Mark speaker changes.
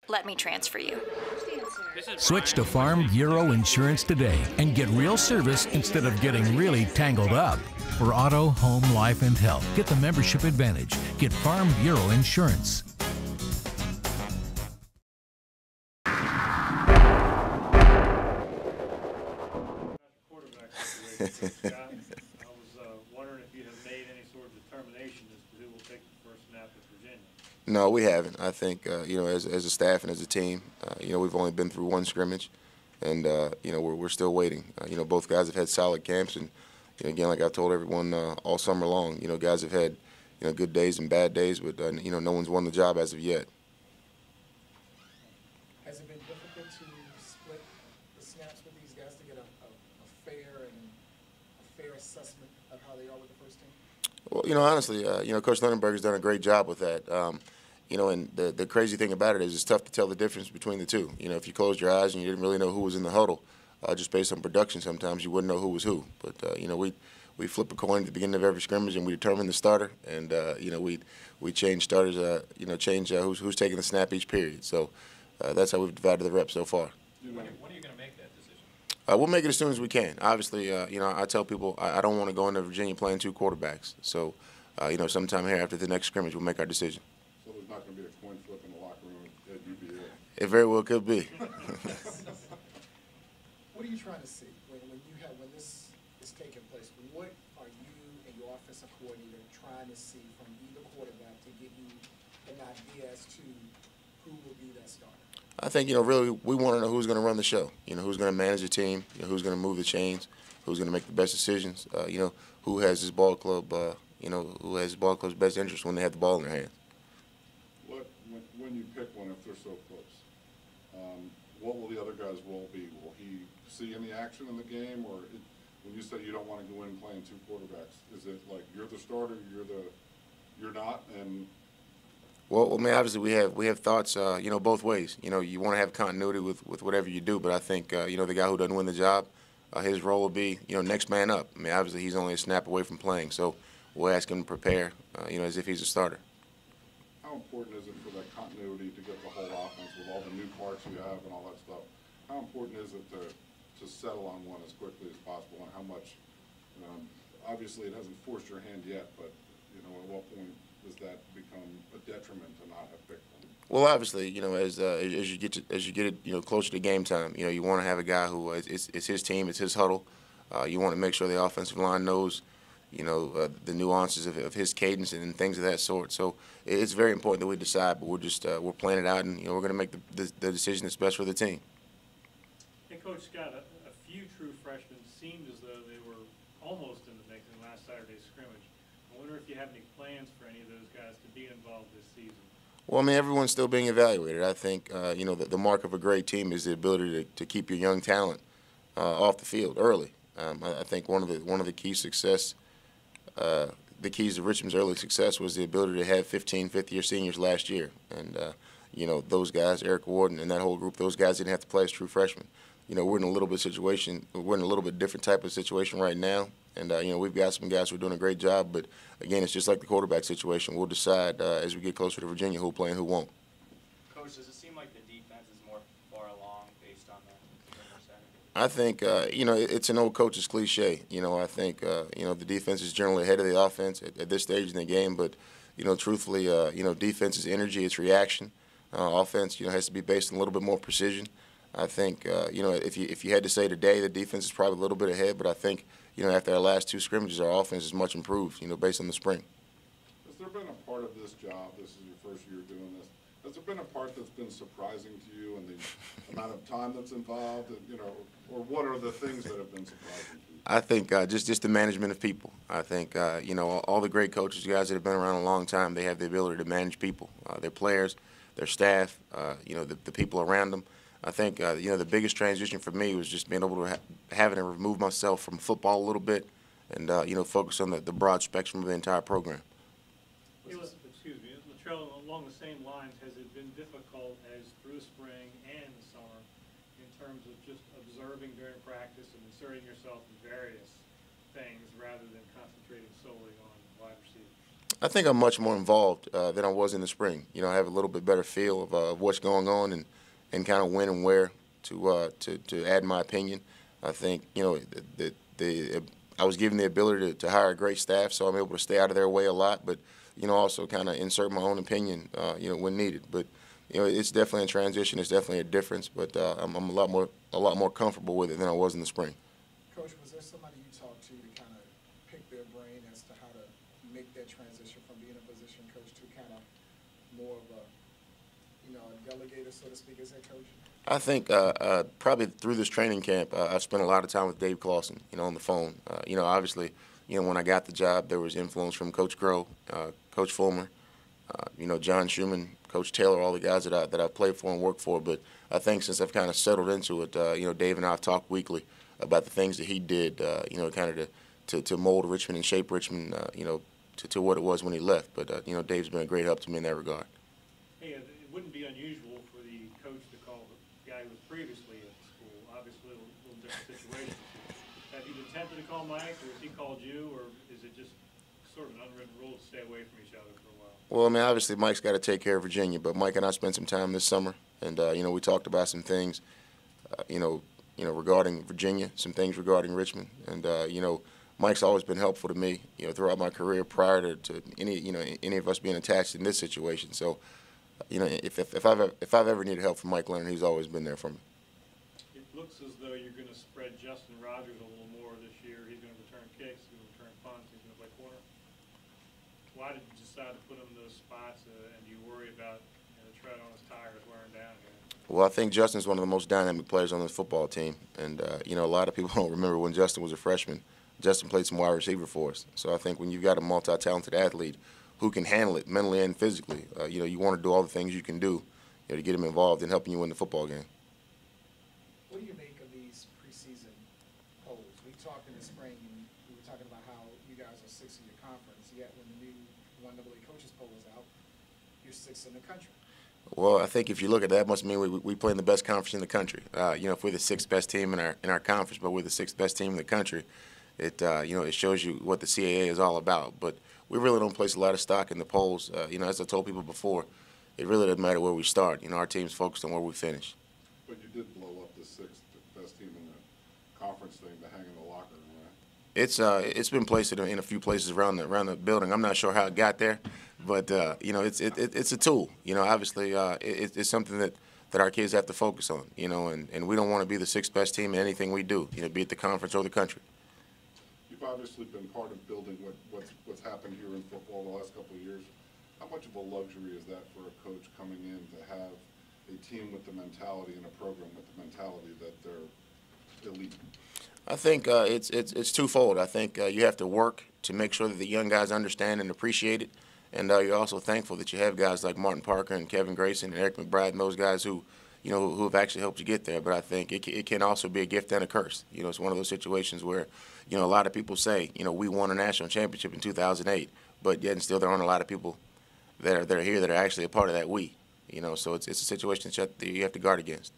Speaker 1: Let me transfer you.
Speaker 2: Switch to Farm Bureau Insurance today and get real service instead of getting really tangled up. For auto, home, life, and health, get the membership advantage. Get Farm Bureau Insurance.
Speaker 3: Quarterback situation, Scott. I was wondering if you have made any sort of determination as to who will take the first snap at Virginia.
Speaker 4: No, we haven't. I think, as a staff and as a team, we've only been through one scrimmage, and, we're still waiting. Both guys have had solid camps, and, again, like I've told everyone all summer long, guys have had, good days and bad days, but, no one's won the job as of yet.
Speaker 5: Has it been difficult to split the snaps with these guys to get a fair assessment of how they are with the first team?
Speaker 4: Well, honestly, Coach Lindenberger's done a great job with that. And the crazy thing about it is it's tough to tell the difference between the two. If you closed your eyes and you didn't really know who was in the huddle, just based on production, sometimes you wouldn't know who was who. But, we flip a coin at the beginning of every scrimmage and we determine the starter. And, we change starters, who's taking the snap each period. So that's how we've divided the reps so far.
Speaker 6: When are you going to make that decision?
Speaker 4: We'll make it as soon as we can. Obviously, I tell people I don't want to go into Virginia playing two quarterbacks. So, sometime here after the next scrimmage, we'll make our decision.
Speaker 7: So there's not going to be a coin flip in the locker room at UVA?
Speaker 4: It very well could be.
Speaker 5: What are you trying to see when this is taking place? What are you and your offensive coordinator trying to see from either quarterback to give you an idea as to who will be that starter?
Speaker 4: I think, really we want to know who's going to run the show, who's going to manage the team, who's going to move the chains, who's going to make the best decisions, who has his ball club, who has his ball club's best interest when they have the ball in their hands.
Speaker 7: When you pick one, if they're so close, what will the other guy's role be? Will he see any action in the game, or when you say you don't want to go in playing two quarterbacks, is it like you're the starter, you're not, and
Speaker 4: Well, obviously we have thoughts, both ways. You want to have continuity with whatever you do, but I think, the guy who doesn't win the job, his role will be, next man up. Obviously he's only a snap away from playing, so we'll ask him to prepare, as if he's a starter.
Speaker 7: how important is it for that continuity to get the whole offense with all the new parts you have and all that stuff? How important is it to settle on one as quickly as possible, and how much, obviously it hasn't forced your hand yet, but, at what point does that become a detriment to not have picked one?
Speaker 4: Well, obviously, as you get it, closer to game time, you want to have a guy who it's his team, it's his huddle. You want to make sure the offensive line knows, the nuances of his cadence and things of that sort. So it's very important that we decide, but we're playing it out, and we're going to make the decision that's best for the team.
Speaker 3: Hey, Coach Scott, a few true freshmen seemed as though they were almost in the mix in last Saturday's scrimmage. I wonder if you have any plans for any of those guys to be involved this season.
Speaker 4: Well, everyone's still being evaluated. I think, the mark of a great team is the ability to keep your young talent off the field early. I think one of the key success, the keys to Richmond's early success was the ability to have 15 fifth-year seniors last year. And, those guys, Eric Warden and that whole group, those guys didn't have to play as true freshmen. We're in a little bit different type of situation right now. And, we've got some guys who are doing a great job. But, again, it's just like the quarterback situation. We'll decide as we get closer to Virginia who'll play and who won't.
Speaker 6: Coach, does it seem like the defense is more far along based on that?
Speaker 4: I think, it's an old coach's cliche. I think, the defense is generally ahead of the offense at this stage in the game. But, truthfully, defense is energy, it's reaction. Offense, has to be based on a little bit more precision. I think, if you had to say today, the defense is probably a little bit ahead. But I think, after our last two scrimmages, our offense is much improved, based on the spring.
Speaker 7: Has there been a part of this job, this is your first year doing this, has there been a part that's been surprising to you, and the amount of time that's involved, or what are the things that have been surprising to you?
Speaker 4: I think just the management of people. I think, all the great coaches, guys that have been around a long time, they have the ability to manage people, their players, their staff, the people around them. I think, the biggest transition for me was just being able to having to remove myself from football a little bit and, focus on the broad spectrum of the entire program.
Speaker 3: Excuse me, Latrell, along the same lines, has it been difficult as through spring and the summer in terms of just observing during practice and inserting yourself in various things rather than concentrating solely on wide receivers?
Speaker 4: I think I'm much more involved than I was in the spring. You know, I have a little bit better feel of what's going on and kind of when and where to add my opinion. I think, you know, I was given the ability to hire a great staff, so I'm able to stay out of their way a lot, but, you know, also kind of insert my own opinion, you know, when needed. But, you know, it's definitely a transition. It's definitely a difference, but I'm a lot more comfortable with it than I was in the spring.
Speaker 5: Coach, was there somebody you talked to kind of pick their brain as to how to make that transition from being a position coach to kind of more of a, you know, a delegator, so to speak, as head coach?
Speaker 4: I think probably through this training camp, I've spent a lot of time with Dave Clawson, you know, on the phone. You know, obviously, you know, when I got the job, there was influence from Coach Groh, Coach Fulmer, you know, John Schumann, Coach Taylor, all the guys that I've played for and worked for. But I think since I've kind of settled into it, you know, Dave and I have talked weekly about the things that he did, you know, kind of to mold Richmond and shape Richmond, you know, to what it was when he left. But, you know, Dave's been a great help to me in that regard.
Speaker 3: Hey, it wouldn't be unusual for the coach to call the guy who was previously at the school. Obviously, a little different situation. Have you been tempted to call Mike, or has he called you, or is it just sort of an unwritten rule to stay away from each other for a while?
Speaker 4: Well, I mean, obviously, Mike's got to take care of Virginia, but Mike and I spent some time this summer, and you know, we talked about some things, you know, regarding Virginia, some things regarding Richmond, and you know, Mike's always been helpful to me, you know, throughout my career prior to any of us being attached in this situation. So, you know, if I've ever needed help from Mike Leonard, he's always been there for me.
Speaker 3: It looks as though you're going to spread Justin Rogers a little more this year. He's going to return kicks, he's going to return punts, he's going to play corner. Why did you decide to put him in those spots, and do you worry about, you know, the tread on his tires wearing down here?
Speaker 4: Well, I think Justin's one of the most dynamic players on this football team, and you know, a lot of people don't remember when Justin was a freshman. Justin played some wide receiver for us. So I think when you've got a multi-talented athlete who can handle it mentally and physically, you know, you want to do all the things you can do, you know, to get him involved in helping you win the football game.
Speaker 5: What do you make of these preseason polls? We talked in the spring, and we were talking about how you guys are sixth in your conference, yet when the new 1AA coaches poll is out, you're sixth in the country.
Speaker 4: Well, I think if you look at that, must mean we play in the best conference in the country. You know, if we're the sixth best team in our conference, but we're the sixth best team in the country, it you know, it shows you what the CAA is all about. But we really don't place a lot of stock in the polls. You know, as I told people before, it really doesn't matter where we start. You know, our team's focused on where we finish.
Speaker 7: But you did blow up the sixth best team in the conference thing to hang in the locker room, right?
Speaker 4: It's been placed in a few places around the building. I'm not sure how it got there, but you know, it's a tool. You know, obviously it's something that our kids have to focus on. You know, and we don't want to be the sixth best team in anything we do. You know, be it the conference or the country.
Speaker 7: You've obviously been part of building what's happened here in football the last couple of years. How much of a luxury is that for a coach coming in to have a team with the mentality and a program with the mentality that they're elite?
Speaker 4: I think it's twofold. I think you have to work to make sure that the young guys understand and appreciate it, and you're also thankful that you have guys like Martin Parker and Kevin Grayson and Eric McBride and those guys who have actually helped you get there. But I think it can also be a gift and a curse. You know, it's one of those situations where, you know, a lot of people say, you know, we won a national championship in 2008, but yet and still there aren't a lot of people that are here that are actually a part of that we. You know, so it's a situation that you have to guard against.